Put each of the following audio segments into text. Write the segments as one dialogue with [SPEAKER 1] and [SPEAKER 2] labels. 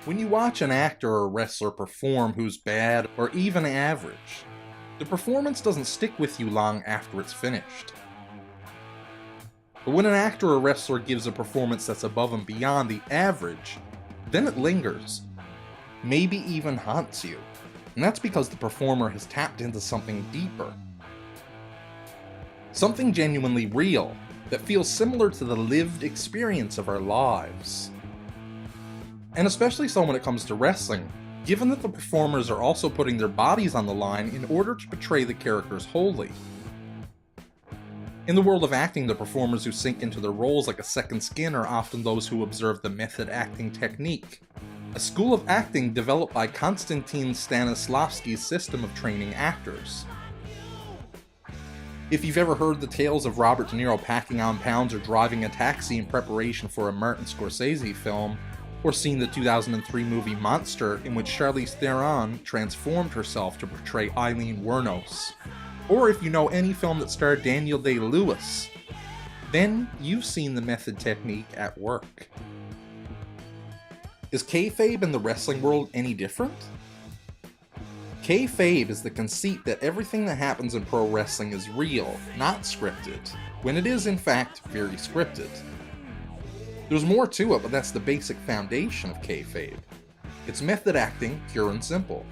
[SPEAKER 1] When you watch an actor or wrestler perform who's bad or even average, the performance doesn't stick with you long after it's finished. But when an actor or wrestler gives a performance that's above and beyond the average, then it lingers, maybe even haunts you, and that's because the performer has tapped into something deeper. Something genuinely real, that feels similar to the lived experience of our lives. And especially so when it comes to wrestling, given that the performers are also putting their bodies on the line in order to portray the characters wholly. In the world of acting, the performers who sink into their roles like a second skin are often those who observe the method acting technique, a school of acting developed by Konstantin Stanislavski's system of training actors. If you've ever heard the tales of Robert De Niro packing on pounds or driving a taxi in preparation for a Martin Scorsese film, or seen the 2003 movie Monster, in which Charlize Theron transformed herself to portray Eileen Wuornos, or if you know any film that starred Daniel Day-Lewis, then you've seen the method technique at work. Is kayfabe in the wrestling world any different? Kayfabe is the conceit that everything that happens in pro wrestling is real, not scripted, when it is in fact very scripted. There's more to it, but that's the basic foundation of kayfabe. It's method acting, pure and simple.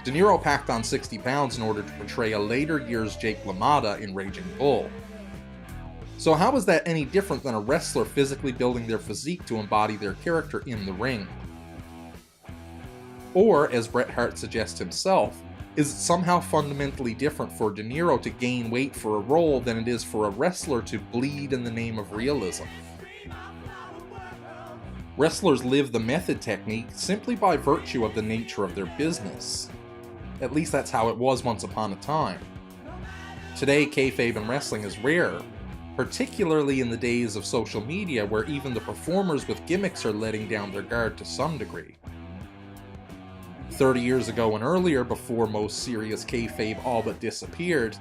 [SPEAKER 1] De Niro packed on 60 pounds in order to portray a later year's Jake LaMotta in Raging Bull. So how is that any different than a wrestler physically building their physique to embody their character in the ring? Or, as Bret Hart suggests himself, is it somehow fundamentally different for De Niro to gain weight for a role than it is for a wrestler to bleed in the name of realism? Wrestlers live the method technique simply by virtue of the nature of their business. At least that's how it was once upon a time. Today, kayfabe in wrestling is rare, particularly in the days of social media where even the performers with gimmicks are letting down their guard to some degree. 30 years ago and earlier, before most serious kayfabe all but disappeared,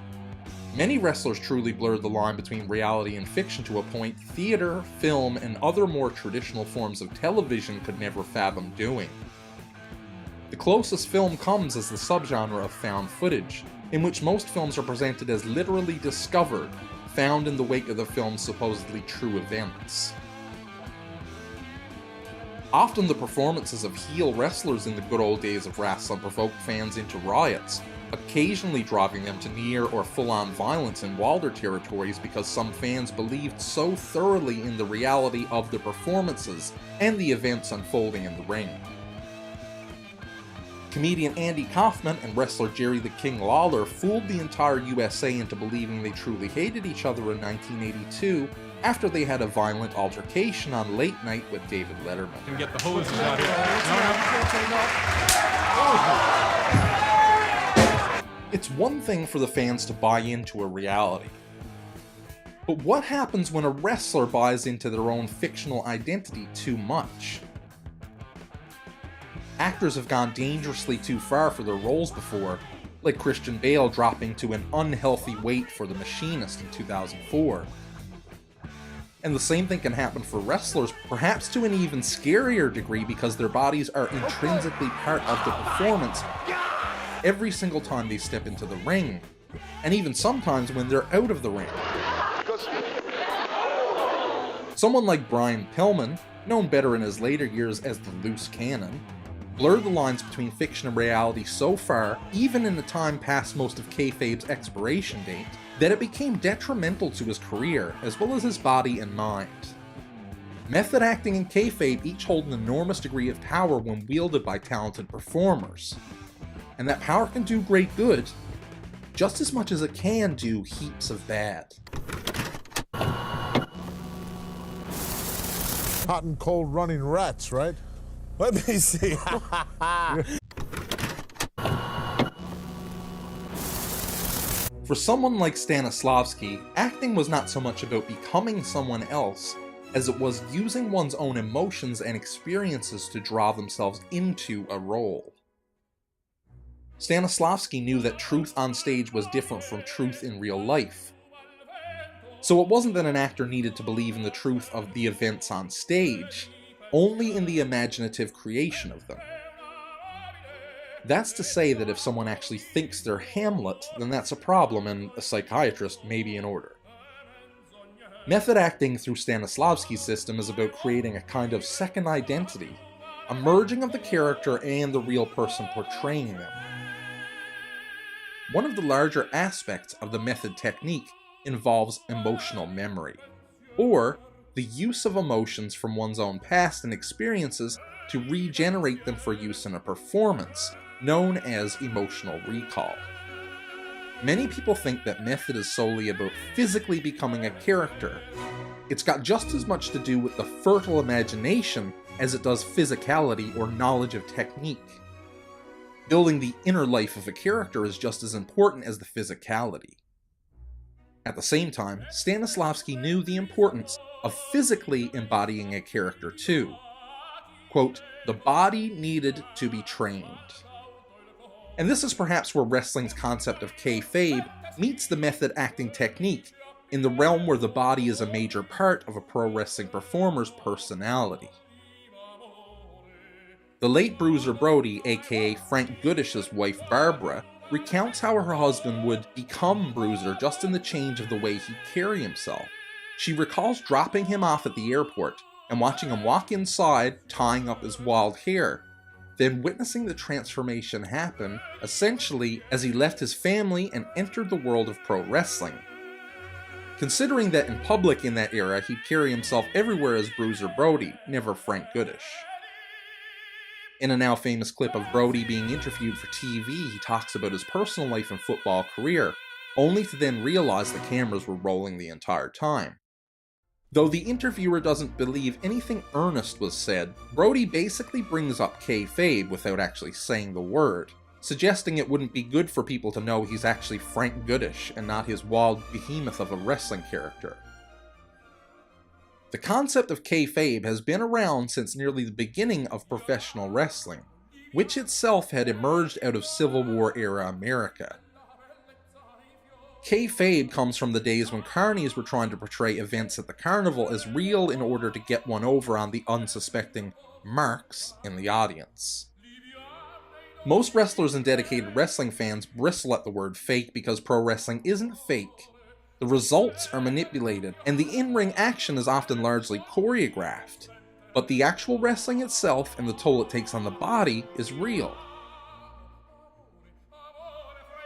[SPEAKER 1] many wrestlers truly blurred the line between reality and fiction to a point theater, film, and other more traditional forms of television could never fathom doing. The closest film comes as the subgenre of found footage, in which most films are presented as literally discovered, found in the wake of the film's supposedly true events. Often the performances of heel wrestlers in the good old days of wrestling provoked fans into riots, occasionally driving them to near or full-on violence in wilder territories because some fans believed so thoroughly in the reality of the performances and the events unfolding in the ring. Comedian Andy Kaufman and wrestler Jerry the King Lawler fooled the entire USA into believing they truly hated each other in 1982 after they had a violent altercation on Late Night with David Letterman.
[SPEAKER 2] Can get the hoses out here.
[SPEAKER 1] It's one thing for the fans to buy into a reality. But what happens when a wrestler buys into their own fictional identity too much? Actors have gone dangerously too far for their roles before, like Christian Bale dropping to an unhealthy weight for The Machinist in 2004. And the same thing can happen for wrestlers, perhaps to an even scarier degree because their bodies are intrinsically part of the performance every single time they step into the ring, and even sometimes when they're out of the ring. Someone like Brian Pillman, known better in his later years as the Loose Cannon, blurred the lines between fiction and reality so far, even in the time past most of kayfabe's expiration date, that it became detrimental to his career, as well as his body and mind. Method acting and kayfabe each hold an enormous degree of power when wielded by talented performers. And that power can do great good, just as much as it can do heaps of bad.
[SPEAKER 3] Hot and cold running rats, right? Let me see.
[SPEAKER 1] For someone like Stanislavski, acting was not so much about becoming someone else as it was using one's own emotions and experiences to draw themselves into a role. Stanislavski knew that truth on stage was different from truth in real life. So it wasn't that an actor needed to believe in the truth of the events on stage, only in the imaginative creation of them. That's to say that if someone actually thinks they're Hamlet, then that's a problem and a psychiatrist may be in order. Method acting through Stanislavski's system is about creating a kind of second identity, a merging of the character and the real person portraying them. One of the larger aspects of the method technique involves emotional memory, or the use of emotions from one's own past and experiences to regenerate them for use in a performance, known as emotional recall. Many people think that method is solely about physically becoming a character. It's got just as much to do with the fertile imagination as it does physicality or knowledge of technique. Building the inner life of a character is just as important as the physicality. At the same time, Stanislavski knew the importance of physically embodying a character too. Quote, "The body needed to be trained." And this is perhaps where wrestling's concept of kayfabe meets the method acting technique, in the realm where the body is a major part of a pro wrestling performer's personality. The late Bruiser Brody, aka Frank Goodish's wife Barbara, recounts how her husband would become Bruiser just in the change of the way he'd carry himself. She recalls dropping him off at the airport and watching him walk inside, tying up his wild hair, then witnessing the transformation happen, essentially as he left his family and entered the world of pro wrestling. Considering that in public in that era he'd carry himself everywhere as Bruiser Brody, never Frank Goodish. In a now famous clip of Brody being interviewed for TV, he talks about his personal life and football career, only to then realize the cameras were rolling the entire time. Though the interviewer doesn't believe anything earnest was said, Brody basically brings up kayfabe without actually saying the word, suggesting it wouldn't be good for people to know he's actually Frank Goodish and not his wild behemoth of a wrestling character. The concept of kayfabe has been around since nearly the beginning of professional wrestling, which itself had emerged out of Civil War era America. Kayfabe comes from the days when carnies were trying to portray events at the carnival as real in order to get one over on the unsuspecting marks in the audience. Most wrestlers and dedicated wrestling fans bristle at the word fake because pro wrestling isn't fake. The results are manipulated, and the in-ring action is often largely choreographed, but the actual wrestling itself and the toll it takes on the body is real.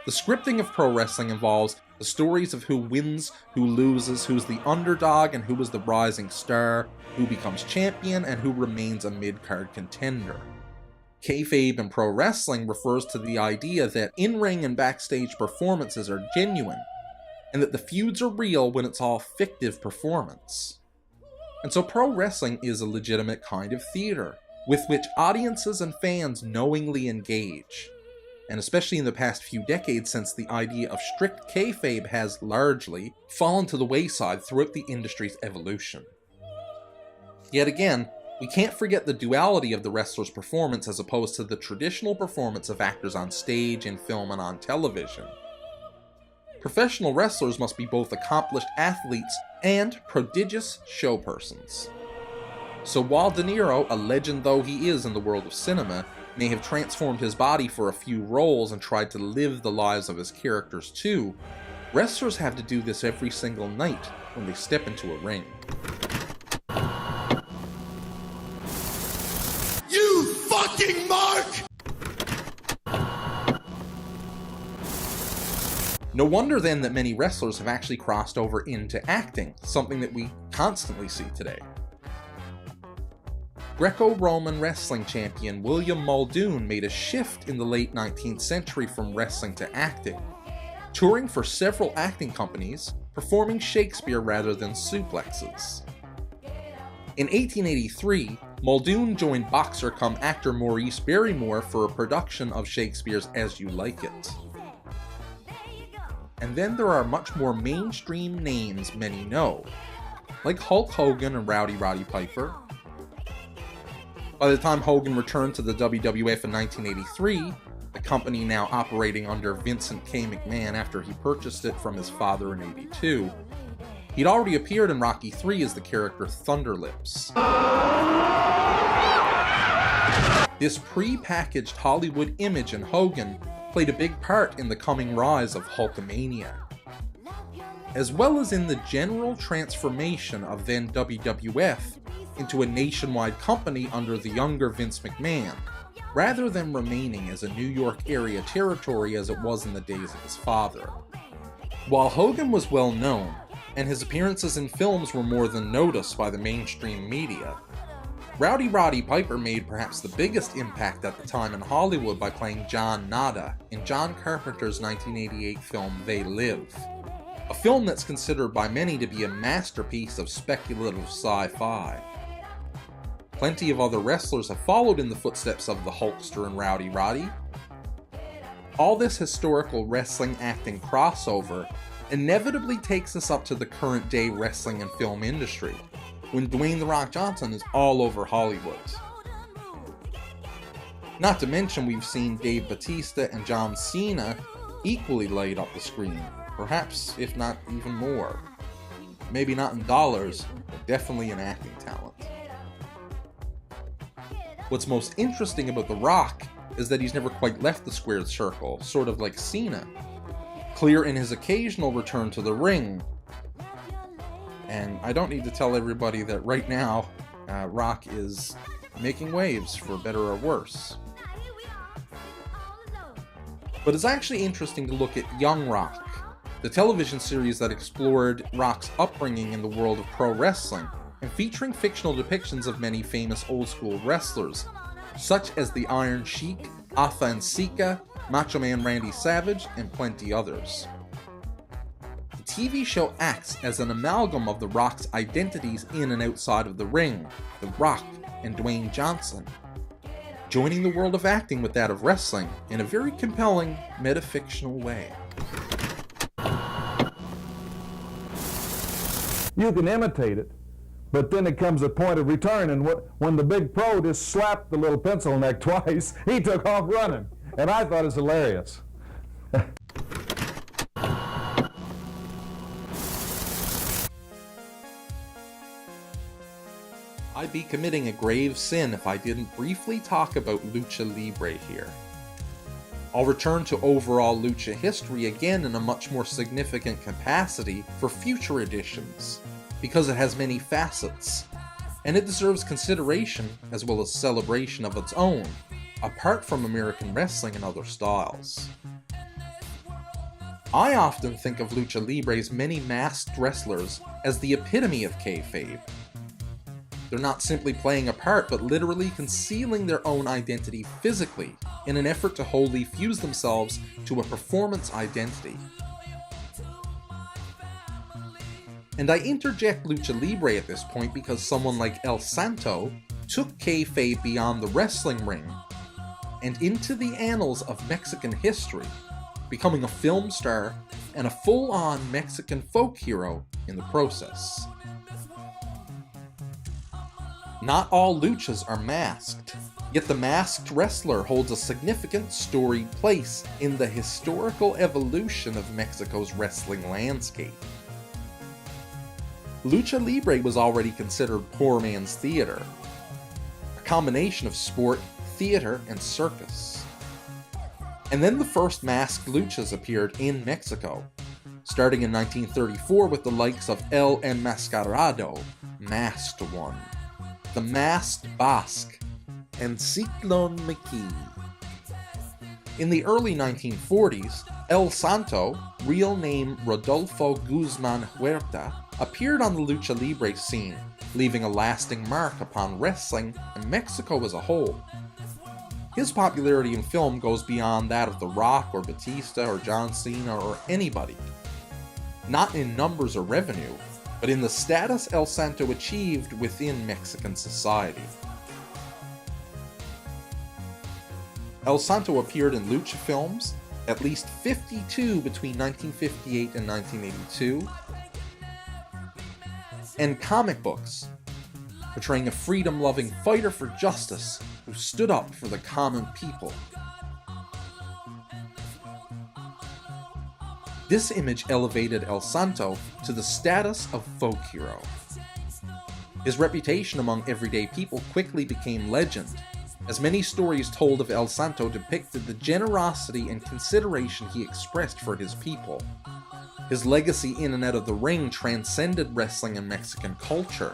[SPEAKER 1] The scripting of pro wrestling involves the stories of who wins, who loses, who's the underdog and who is the rising star, who becomes champion, and who remains a mid-card contender. Kayfabe in pro wrestling refers to the idea that in-ring and backstage performances are genuine, and that the feuds are real when it's all fictive performance. And so pro wrestling is a legitimate kind of theater, with which audiences and fans knowingly engage. And especially in the past few decades since the idea of strict kayfabe has largely fallen to the wayside throughout the industry's evolution. Yet again, we can't forget the duality of the wrestler's performance as opposed to the traditional performance of actors on stage, in film, and on television. Professional wrestlers must be both accomplished athletes and prodigious showpersons. So while De Niro, a legend though he is in the world of cinema, may have transformed his body for a few roles and tried to live the lives of his characters too, wrestlers have to do this every single night when they step into a ring.
[SPEAKER 3] You fucking mark!
[SPEAKER 1] No wonder then that many wrestlers have actually crossed over into acting, something that we constantly see today. Greco-Roman wrestling champion William Muldoon made a shift in the late 19th century from wrestling to acting, touring for several acting companies, performing Shakespeare rather than suplexes. In 1883, Muldoon joined boxer-cum-actor Maurice Barrymore for a production of Shakespeare's As You Like It. And then there are much more mainstream names many know, like Hulk Hogan and Rowdy Roddy Piper. By the time Hogan returned to the WWF in 1983, the company now operating under Vincent K. McMahon after he purchased it from his father in '82, he'd already appeared in Rocky III as the character Thunderlips. This pre-packaged Hollywood image in Hogan played a big part in the coming rise of Hulkamania, as well as in the general transformation of then WWF into a nationwide company under the younger Vince McMahon, rather than remaining as a New York area territory as it was in the days of his father. While Hogan was well known, and his appearances in films were more than noticed by the mainstream media, Rowdy Roddy Piper made perhaps the biggest impact at the time in Hollywood by playing John Nada in John Carpenter's 1988 film They Live, a film that's considered by many to be a masterpiece of speculative sci-fi. Plenty of other wrestlers have followed in the footsteps of the Hulkster and Rowdy Roddy. All this historical wrestling acting crossover inevitably takes us up to the current day wrestling and film industry, when Dwayne "The Rock" Johnson is all over Hollywood. Not to mention we've seen Dave Bautista and John Cena equally light up the screen, perhaps if not even more. Maybe not in dollars, but definitely in acting talent. What's most interesting about The Rock is that he's never quite left the squared circle, sort of like Cena. Clear in his occasional return to the ring. And I don't need to tell everybody that right now, Rock is making waves, for better or worse. But it's actually interesting to look at Young Rock, the television series that explored Rock's upbringing in the world of pro wrestling, and featuring fictional depictions of many famous old-school wrestlers, such as the Iron Sheik, Afa and Sika, Macho Man Randy Savage, and plenty others. The TV show acts as an amalgam of The Rock's identities in and outside of the ring, The Rock and Dwayne Johnson, joining the world of acting with that of wrestling in a very compelling, metafictional way.
[SPEAKER 2] You can imitate it, but then it comes a point of return, and when the big pro just slapped the little pencil neck twice, he took off running, and I thought it was hilarious.
[SPEAKER 1] I'd be committing a grave sin if I didn't briefly talk about Lucha Libre here. I'll return to overall Lucha history again in a much more significant capacity for future editions, because it has many facets, and it deserves consideration as well as celebration of its own, apart from American wrestling and other styles. I often think of Lucha Libre's many masked wrestlers as the epitome of kayfabe. They're not simply playing a part, but literally concealing their own identity physically in an effort to wholly fuse themselves to a performance identity. And I interject Lucha Libre at this point because someone like El Santo took kayfabe beyond the wrestling ring and into the annals of Mexican history, becoming a film star and a full-on Mexican folk hero in the process. Not all luchas are masked, yet the masked wrestler holds a significant storied place in the historical evolution of Mexico's wrestling landscape. Lucha Libre was already considered poor man's theater, a combination of sport, theater, and circus. And then the first masked luchas appeared in Mexico, starting in 1934 with the likes of El Enmascarado, Masked One, the Masked Basque, and Ciclón McKee. In the early 1940s, El Santo, real name Rodolfo Guzman Huerta, appeared on the Lucha Libre scene, leaving a lasting mark upon wrestling and Mexico as a whole. His popularity in film goes beyond that of The Rock or Batista or John Cena or anybody. Not in numbers or revenue, but in the status El Santo achieved within Mexican society. El Santo appeared in lucha films, at least 52 between 1958 and 1982, and comic books, portraying a freedom-loving fighter for justice who stood up for the common people. This image elevated El Santo to the status of folk hero. His reputation among everyday people quickly became legend, as many stories told of El Santo depicted the generosity and consideration he expressed for his people. His legacy in and out of the ring transcended wrestling and Mexican culture.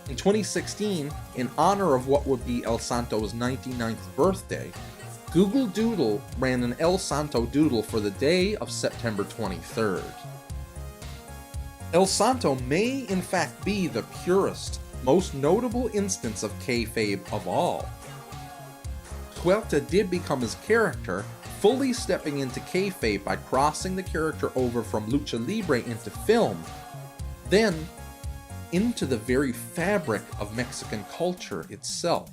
[SPEAKER 1] In 2016, in honor of what would be El Santo's 99th birthday, Google Doodle ran an El Santo doodle for the day of September 23rd. El Santo may in fact be the purest, most notable instance of kayfabe of all. Huerta did become his character, fully stepping into kayfabe by crossing the character over from Lucha Libre into film, then into the very fabric of Mexican culture itself.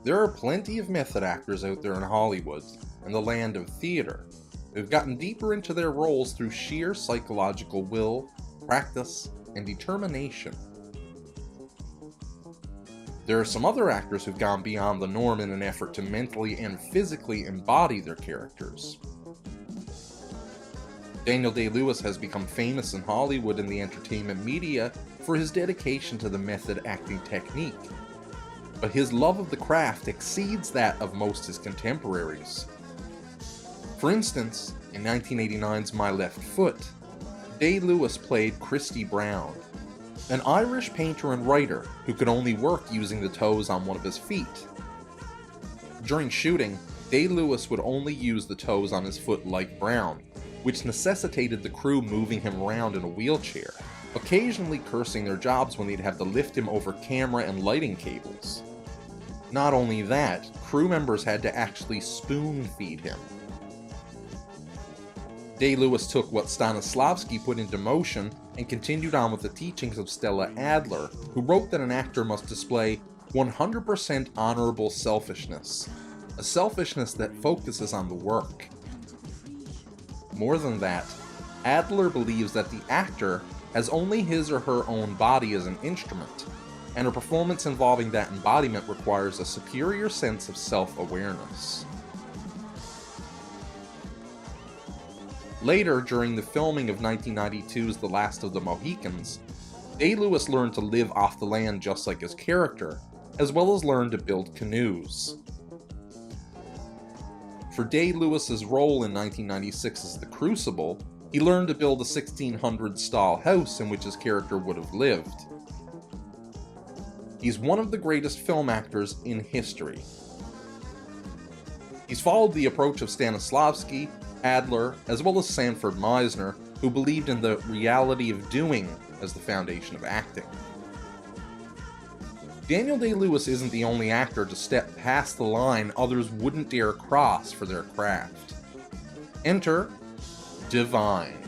[SPEAKER 1] There are plenty of method actors out there in Hollywood and the land of theater who've gotten deeper into their roles through sheer psychological will, practice, and determination. There are some other actors who've gone beyond the norm in an effort to mentally and physically embody their characters. Daniel Day-Lewis has become famous in Hollywood and the entertainment media for his dedication to the method acting technique, but his love of the craft exceeds that of most his contemporaries. For instance, in 1989's My Left Foot, Day-Lewis played Christy Brown, an Irish painter and writer who could only work using the toes on one of his feet. During shooting, Day-Lewis would only use the toes on his foot like Brown, which necessitated the crew moving him around in a wheelchair, occasionally cursing their jobs when they'd have to lift him over camera and lighting cables. Not only that, crew members had to actually spoon-feed him. Day-Lewis took what Stanislavski put into motion and continued on with the teachings of Stella Adler, who wrote that an actor must display 100% honorable selfishness, a selfishness that focuses on the work. More than that, Adler believes that the actor has only his or her own body as an instrument, and a performance involving that embodiment requires a superior sense of self-awareness. Later, during the filming of 1992's The Last of the Mohicans, Day-Lewis learned to live off the land just like his character, as well as learn to build canoes. For Day-Lewis's role in 1996's The Crucible, he learned to build a 1600s-style house in which his character would have lived. He's one of the greatest film actors in history. He's followed the approach of Stanislavski, Adler, as well as Sanford Meisner, who believed in the reality of doing as the foundation of acting. Daniel Day-Lewis isn't the only actor to step past the line others wouldn't dare cross for their craft. Enter Divine.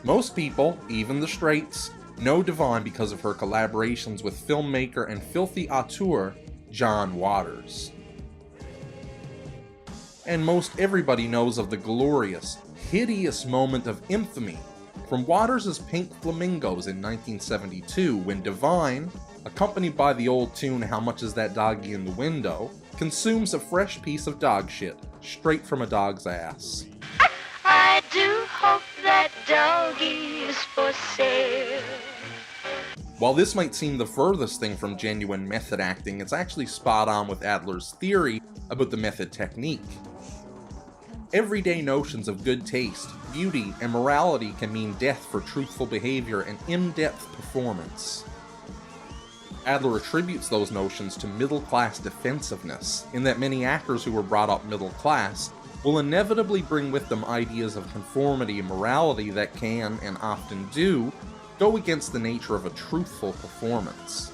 [SPEAKER 1] Most people, even the straights, know Divine because of her collaborations with filmmaker and filthy auteur John Waters. And most everybody knows of the glorious, hideous moment of infamy from Waters' Pink Flamingos in 1972 when Divine, accompanied by the old tune How Much Is That Doggy in the Window, consumes a fresh piece of dog shit straight from a dog's ass.
[SPEAKER 4] I do hope that doggy is for sale.
[SPEAKER 1] While this might seem the furthest thing from genuine method acting, it's actually spot on with Adler's theory about the method technique. Everyday notions of good taste, beauty, and morality can mean death for truthful behavior and in-depth performance. Adler attributes those notions to middle-class defensiveness, in that many actors who were brought up middle-class will inevitably bring with them ideas of conformity and morality that can, and often do, go against the nature of a truthful performance.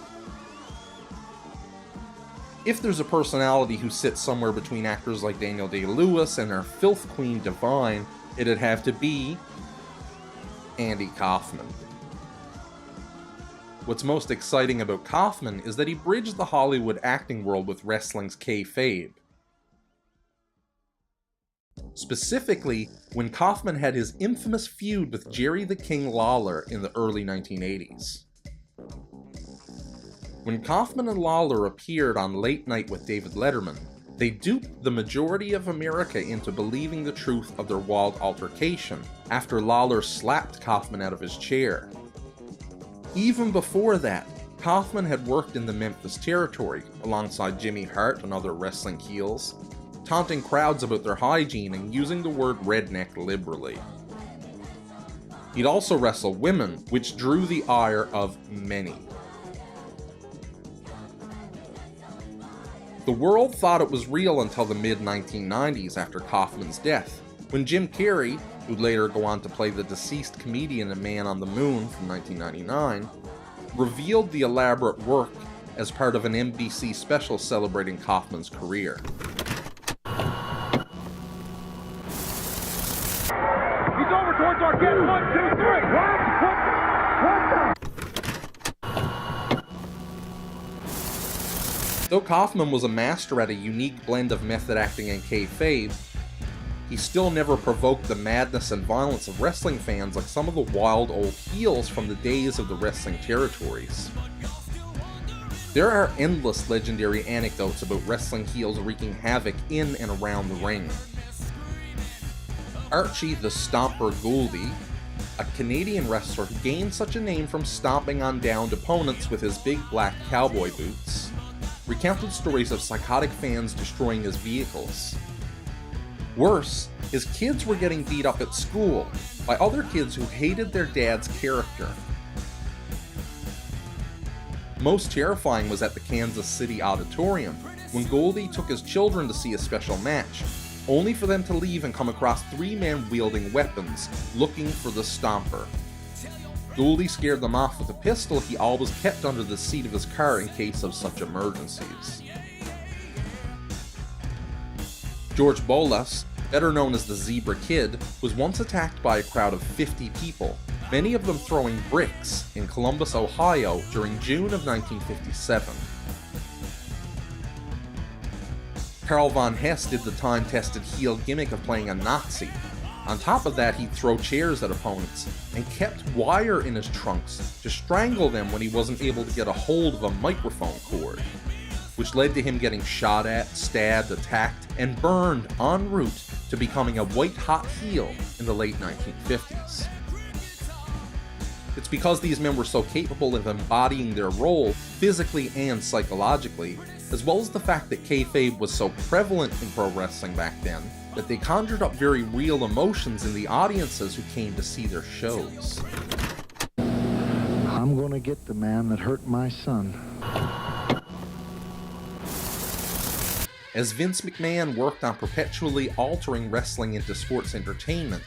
[SPEAKER 1] If there's a personality who sits somewhere between actors like Daniel Day-Lewis and our filth queen Divine, it'd have to be Andy Kaufman. What's most exciting about Kaufman is that he bridged the Hollywood acting world with wrestling's kayfabe. Specifically, when Kaufman had his infamous feud with Jerry the King Lawler in the early 1980s. When Kaufman and Lawler appeared on Late Night with David Letterman, they duped the majority of America into believing the truth of their wild altercation after Lawler slapped Kaufman out of his chair. Even before that, Kaufman had worked in the Memphis territory alongside Jimmy Hart and other wrestling heels, taunting crowds about their hygiene and using the word redneck liberally. He'd also wrestled women, which drew the ire of many. The world thought it was real until the mid-1990s after Kaufman's death, when Jim Carrey, who'd later go on to play the deceased comedian in Man on the Moon from 1999, revealed the elaborate work as part of an NBC special celebrating Kaufman's career.
[SPEAKER 5] He's over towards our get. 1, 2, 3. What?
[SPEAKER 1] Though Kaufman was a master at a unique blend of method acting and kayfabe, he still never provoked the madness and violence of wrestling fans like some of the wild old heels from the days of the wrestling territories. There are endless legendary anecdotes about wrestling heels wreaking havoc in and around the ring. Archie the Stomper Gouldy, a Canadian wrestler who gained such a name from stomping on downed opponents with his big black cowboy boots, recounted stories of psychotic fans destroying his vehicles. Worse, his kids were getting beat up at school by other kids who hated their dad's character. Most terrifying was at the Kansas City Auditorium, when Goldie took his children to see a special match, only for them to leave and come across 3 men wielding weapons, looking for the Stomper. Goldie scared them off with a pistol he always kept under the seat of his car in case of such emergencies. George Bolas, better known as the Zebra Kid, was once attacked by a crowd of 50 people, many of them throwing bricks, in Columbus, Ohio during June of 1957. Karl von Hess did the time-tested heel gimmick of playing a Nazi. On top of that, he'd throw chairs at opponents, and kept wire in his trunks to strangle them when he wasn't able to get a hold of a microphone cord, which led to him getting shot at, stabbed, attacked, and burned en route to becoming a white-hot heel in the late 1950s. It's because these men were so capable of embodying their role physically and psychologically, as well as the fact that kayfabe was so prevalent in pro wrestling back then, that they conjured up very real emotions in the audiences who came to see their shows.
[SPEAKER 6] I'm gonna get the man that hurt my son.
[SPEAKER 1] As Vince McMahon worked on perpetually altering wrestling into sports entertainment,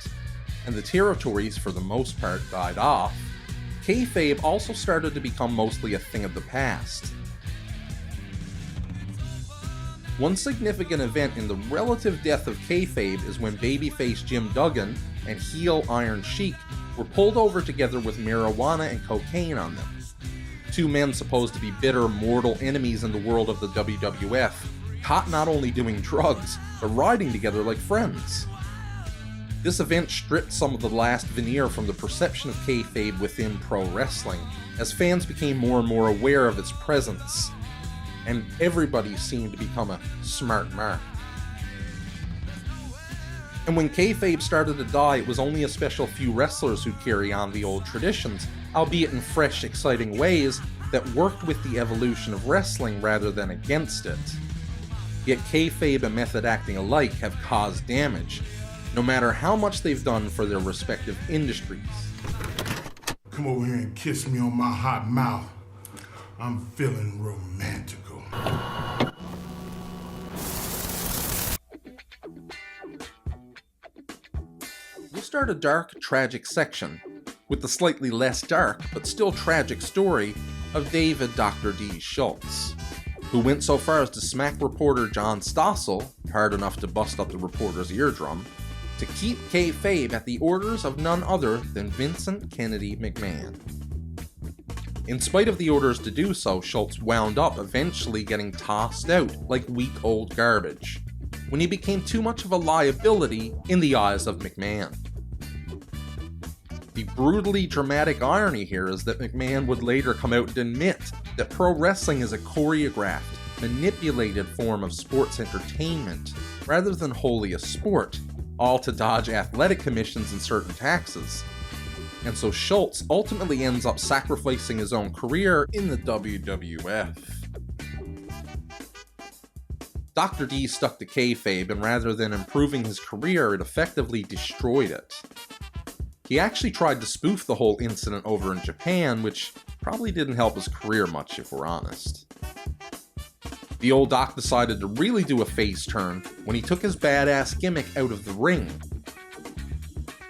[SPEAKER 1] and the territories for the most part died off, kayfabe also started to become mostly a thing of the past. One significant event in the relative death of kayfabe is when babyface Jim Duggan and heel Iron Sheik were pulled over together with marijuana and cocaine on them. 2 men supposed to be bitter mortal enemies in the world of the WWF, caught not only doing drugs, but riding together like friends. This event stripped some of the last veneer from the perception of kayfabe within pro wrestling, as fans became more and more aware of its presence, and everybody seemed to become a smart mark. And when kayfabe started to die, it was only a special few wrestlers who'd carry on the old traditions, albeit in fresh, exciting ways that worked with the evolution of wrestling rather than against it. Yet kayfabe and method acting alike have caused damage, no matter how much they've done for their respective industries.
[SPEAKER 7] Come over here and kiss me on my hot mouth. I'm feeling romantical.
[SPEAKER 1] We'll start a dark, tragic section with the slightly less dark, but still tragic story of David Dr. D. Schultz, who went so far as to smack reporter John Stossel, hard enough to bust up the reporter's eardrum, to keep kayfabe at the orders of none other than Vincent Kennedy McMahon. In spite of the orders to do so, Schultz wound up eventually getting tossed out like weak old garbage, when he became too much of a liability in the eyes of McMahon. The brutally dramatic irony here is that McMahon would later come out and admit that pro wrestling is a choreographed, manipulated form of sports entertainment, rather than wholly a sport, all to dodge athletic commissions and certain taxes. And so Schultz ultimately ends up sacrificing his own career in the WWF. Dr. D stuck to kayfabe, and rather than improving his career, it effectively destroyed it. He actually tried to spoof the whole incident over in Japan, which probably didn't help his career much if we're honest. The old doc decided to really do a face turn when he took his badass gimmick out of the ring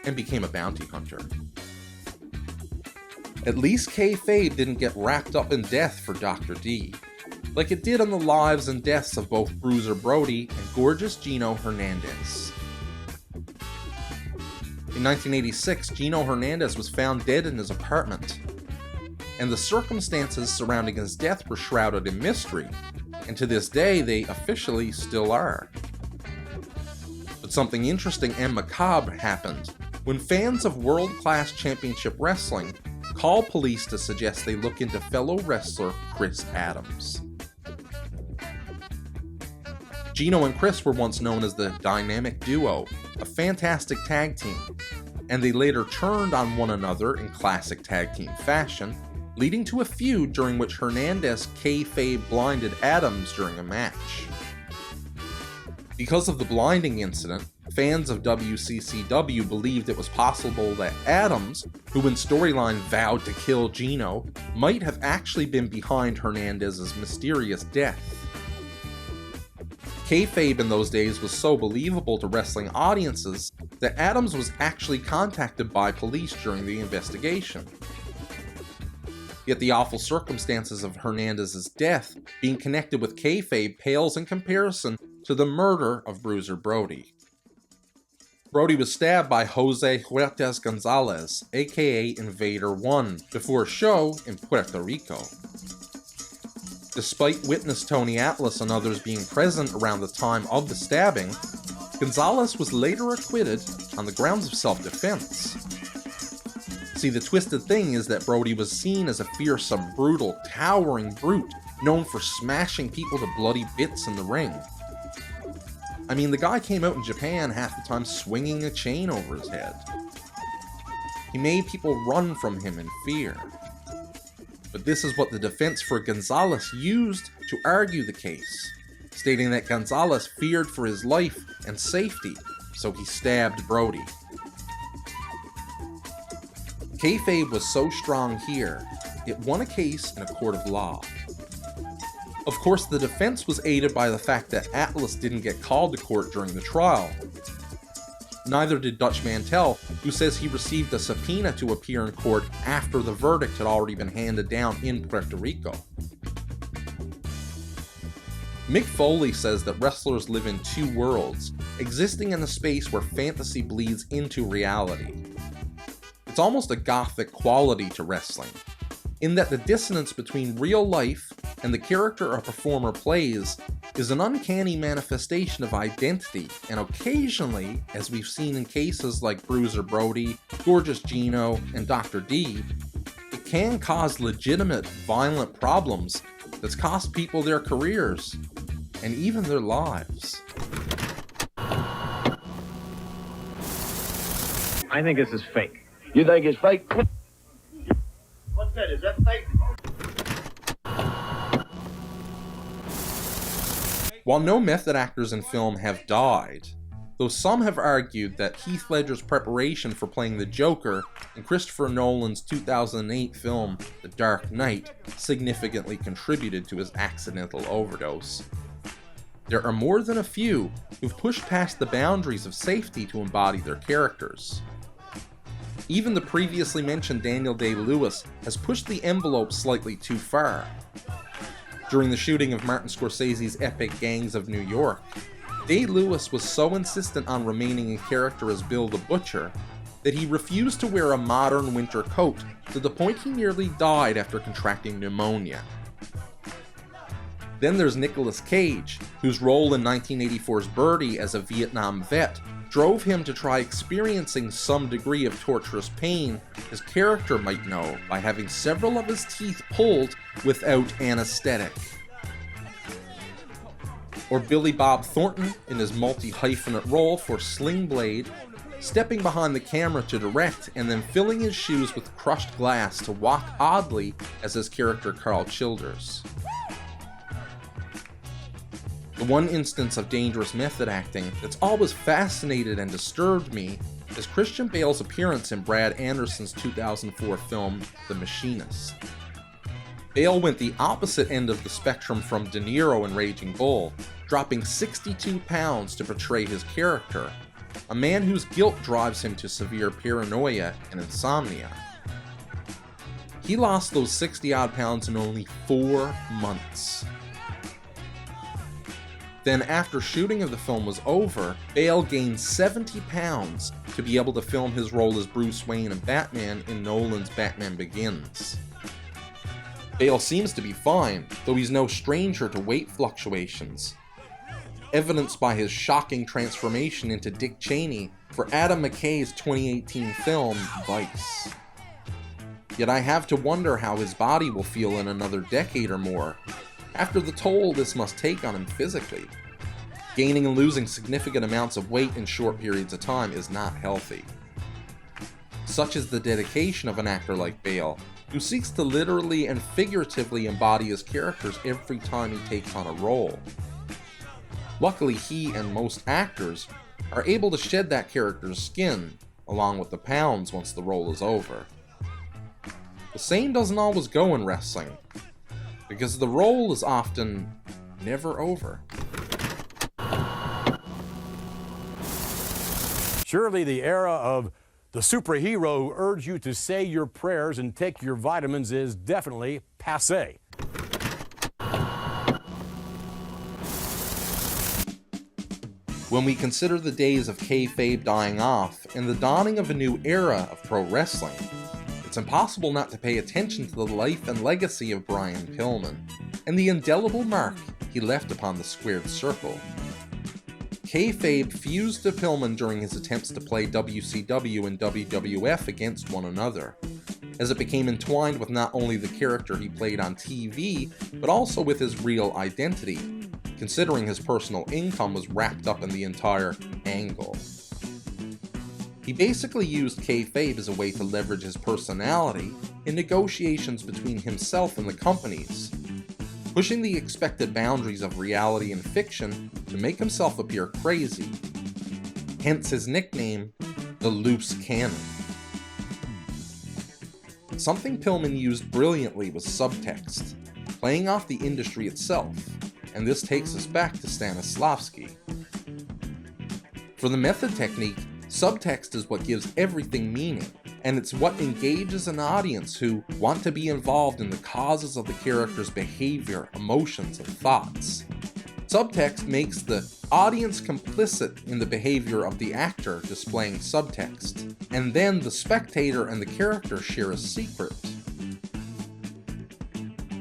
[SPEAKER 1] and became a bounty hunter. At least kayfabe didn't get wrapped up in death for Dr. D, like it did on the lives and deaths of both Bruiser Brody and gorgeous Gino Hernandez. In 1986, Gino Hernandez was found dead in his apartment, and the circumstances surrounding his death were shrouded in mystery, and to this day they officially still are. But something interesting and macabre happened when fans of world-class championship wrestling called police to suggest they look into fellow wrestler Chris Adams. Gino and Chris were once known as the Dynamic Duo, a fantastic tag team, and they later turned on one another in classic tag team fashion, leading to a feud during which Hernandez kayfabe blinded Adams during a match. Because of the blinding incident, fans of WCCW believed it was possible that Adams, who in storyline vowed to kill Gino, might have actually been behind Hernandez's mysterious death. Kayfabe in those days was so believable to wrestling audiences that Adams was actually contacted by police during the investigation. Yet the awful circumstances of Hernandez's death being connected with kayfabe pales in comparison to the murder of Bruiser Brody. Brody was stabbed by Jose Huertas Gonzalez, aka Invader 1, before a show in Puerto Rico. Despite witness Tony Atlas and others being present around the time of the stabbing, Gonzalez was later acquitted on the grounds of self-defense. See, the twisted thing is that Brody was seen as a fearsome, brutal, towering brute known for smashing people to bloody bits in the ring. I mean, the guy came out in Japan half the time swinging a chain over his head. He made people run from him in fear. But this is what the defense for Gonzalez used to argue the case, stating that Gonzalez feared for his life and safety, so he stabbed Brody. Kayfabe was so strong here, it won a case in a court of law. Of course, the defense was aided by the fact that Atlas didn't get called to court during the trial. Neither did Dutch Mantel, who says he received a subpoena to appear in court after the verdict had already been handed down in Puerto Rico. Mick Foley says that wrestlers live in two worlds, existing in a space where fantasy bleeds into reality. It's almost a gothic quality to wrestling, in that the dissonance between real life and the character a performer plays is an uncanny manifestation of identity, and occasionally, as we've seen in cases like Bruiser Brody, Gorgeous Gino, and Dr. D, it can cause legitimate, violent problems that's cost people their careers, and even their lives.
[SPEAKER 5] I think this is fake.
[SPEAKER 8] You think it's fake?
[SPEAKER 5] What's that? Is that fake?
[SPEAKER 1] While no method actors in film have died, though some have argued that Heath Ledger's preparation for playing the Joker in Christopher Nolan's 2008 film The Dark Knight significantly contributed to his accidental overdose, there are more than a few who've pushed past the boundaries of safety to embody their characters. Even the previously mentioned Daniel Day-Lewis has pushed the envelope slightly too far. During the shooting of Martin Scorsese's epic Gangs of New York, Day-Lewis was so insistent on remaining in character as Bill the Butcher that he refused to wear a modern winter coat to the point he nearly died after contracting pneumonia. Then there's Nicolas Cage, whose role in 1984's Birdie as a Vietnam vet drove him to try experiencing some degree of torturous pain his character might know by having several of his teeth pulled without anesthetic. Or Billy Bob Thornton in his multi-hyphenate role for Sling Blade, stepping behind the camera to direct and then filling his shoes with crushed glass to walk oddly as his character Carl Childers. The one instance of dangerous method acting that's always fascinated and disturbed me is Christian Bale's appearance in Brad Anderson's 2004 film The Machinist. Bale went the opposite end of the spectrum from De Niro in Raging Bull, dropping 62 pounds to portray his character, a man whose guilt drives him to severe paranoia and insomnia. He lost those 60-odd pounds in only 4 months. Then after shooting of the film was over, Bale gained 70 pounds to be able to film his role as Bruce Wayne and Batman in Nolan's Batman Begins. Bale seems to be fine, though he's no stranger to weight fluctuations, evidenced by his shocking transformation into Dick Cheney for Adam McKay's 2018 film Vice. Yet I have to wonder how his body will feel in another decade or more, after the toll this must take on him physically. Gaining and losing significant amounts of weight in short periods of time is not healthy. Such is the dedication of an actor like Bale, who seeks to literally and figuratively embody his characters every time he takes on a role. Luckily, he and most actors are able to shed that character's skin, along with the pounds once the role is over. The same doesn't always go in wrestling, because the role is often never over.
[SPEAKER 8] Surely the era of the superhero who urge you to say your prayers and take your vitamins is definitely passé.
[SPEAKER 1] When we consider the days of kayfabe dying off and the dawning of a new era of pro wrestling, it's impossible not to pay attention to the life and legacy of Brian Pillman, and the indelible mark he left upon the squared circle. Kayfabe fused to Pillman during his attempts to play WCW and WWF against one another, as it became entwined with not only the character he played on TV, but also with his real identity, considering his personal income was wrapped up in the entire angle. He basically used kayfabe as a way to leverage his personality in negotiations between himself and the companies, pushing the expected boundaries of reality and fiction to make himself appear crazy. Hence his nickname, the Loose Cannon. Something Pillman used brilliantly was subtext, playing off the industry itself, and this takes us back to Stanislavski. For the method technique, subtext is what gives everything meaning, and it's what engages an audience who want to be involved in the causes of the character's behavior, emotions, and thoughts. Subtext makes the audience complicit in the behavior of the actor displaying subtext, and then the spectator and the character share a secret.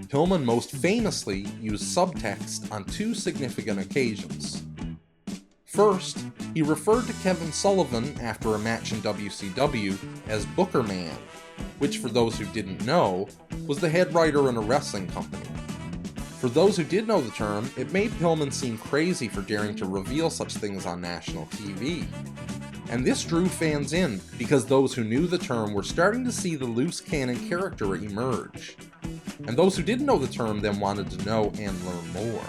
[SPEAKER 1] Pillman most famously used subtext on 2 significant occasions. First, he referred to Kevin Sullivan after a match in WCW as Booker Man, which for those who didn't know, was the head writer in a wrestling company. For those who did know the term, it made Pillman seem crazy for daring to reveal such things on national TV. And this drew fans in, because those who knew the term were starting to see the loose cannon character emerge. And those who didn't know the term then wanted to know and learn more.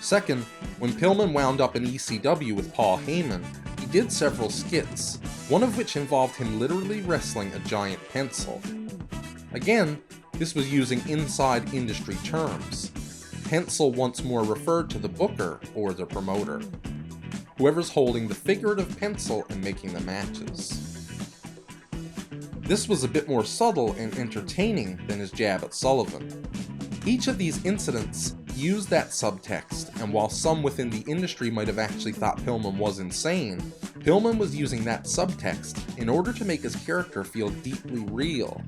[SPEAKER 1] Second, when Pillman wound up in ECW with Paul Heyman, he did several skits, one of which involved him literally wrestling a giant pencil. Again, this was using inside industry terms. Pencil once more referred to the booker or the promoter, whoever's holding the figurative pencil and making the matches. This was a bit more subtle and entertaining than his jab at Sullivan. Each of these incidents used that subtext, and while some within the industry might have actually thought Pillman was insane, Pillman was using that subtext in order to make his character feel deeply real,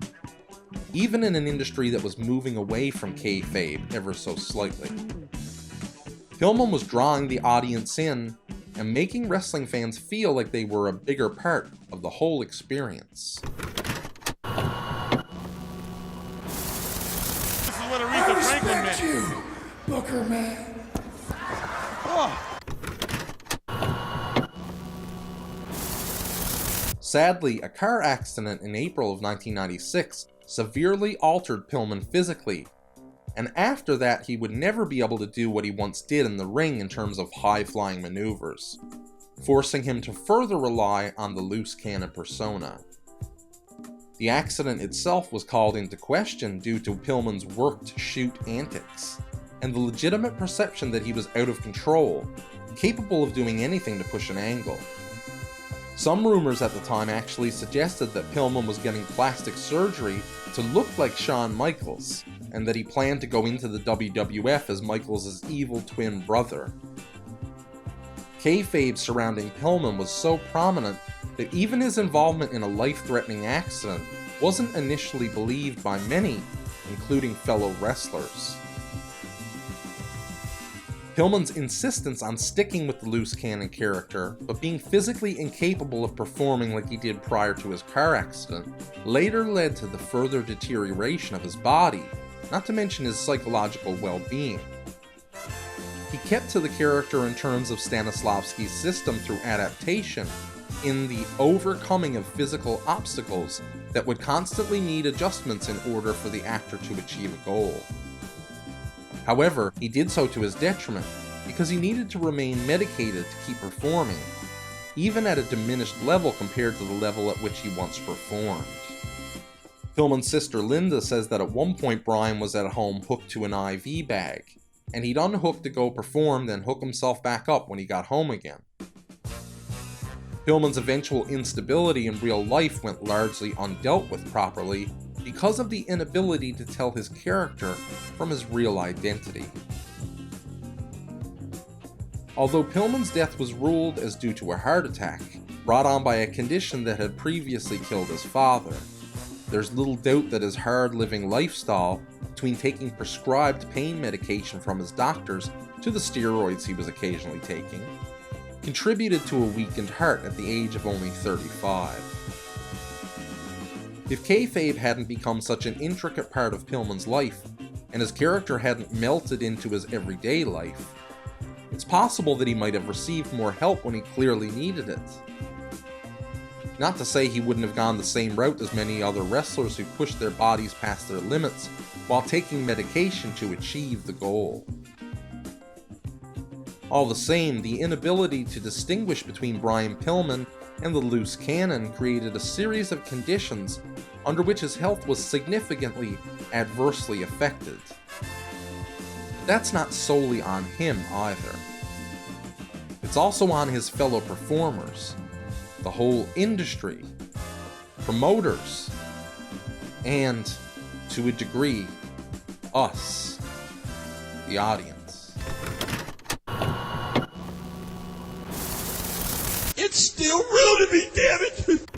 [SPEAKER 1] even in an industry that was moving away from kayfabe ever so slightly. Pillman was drawing the audience in and making wrestling fans feel like they were a bigger part of the whole experience.
[SPEAKER 5] This is what Aretha Franklin meant.
[SPEAKER 9] You, Booker Man.
[SPEAKER 1] Sadly, a car accident in April of 1996 severely altered Pillman physically, and after that he would never be able to do what he once did in the ring in terms of high-flying maneuvers, forcing him to further rely on the loose cannon persona. The accident itself was called into question due to Pillman's work-to-shoot antics, and the legitimate perception that he was out of control, capable of doing anything to push an angle. Some rumors at the time actually suggested that Pillman was getting plastic surgery to look like Shawn Michaels, and that he planned to go into the WWF as Michaels' evil twin brother. Kayfabe surrounding Pillman was so prominent that even his involvement in a life-threatening accident wasn't initially believed by many, including fellow wrestlers. Pillman's insistence on sticking with the loose cannon character, but being physically incapable of performing like he did prior to his car accident, later led to the further deterioration of his body, not to mention his psychological well-being. He kept to the character in terms of Stanislavski's system through adaptation, in the overcoming of physical obstacles that would constantly need adjustments in order for the actor to achieve a goal. However, he did so to his detriment, because he needed to remain medicated to keep performing, even at a diminished level compared to the level at which he once performed. Pillman's sister Linda says that at one point Brian was at home hooked to an IV bag, and he'd unhook to go perform, then hook himself back up when he got home again. Pillman's eventual instability in real life went largely undealt with properly, because of the inability to tell his character from his real identity. Although Pillman's death was ruled as due to a heart attack, brought on by a condition that had previously killed his father, there's little doubt that his hard-living lifestyle, between taking prescribed pain medication from his doctors to the steroids he was occasionally taking, contributed to a weakened heart at the age of only 35. If kayfabe hadn't become such an intricate part of Pillman's life, and his character hadn't melted into his everyday life, it's possible that he might have received more help when he clearly needed it. Not to say he wouldn't have gone the same route as many other wrestlers who pushed their bodies past their limits while taking medication to achieve the goal. All the same, the inability to distinguish between Brian Pillman and the loose cannon created a series of conditions under which his health was significantly adversely affected. That's not solely on him either. It's also on his fellow performers, the whole industry, promoters, and, to a degree, us, the audience.
[SPEAKER 9] It's still real to me, damn it!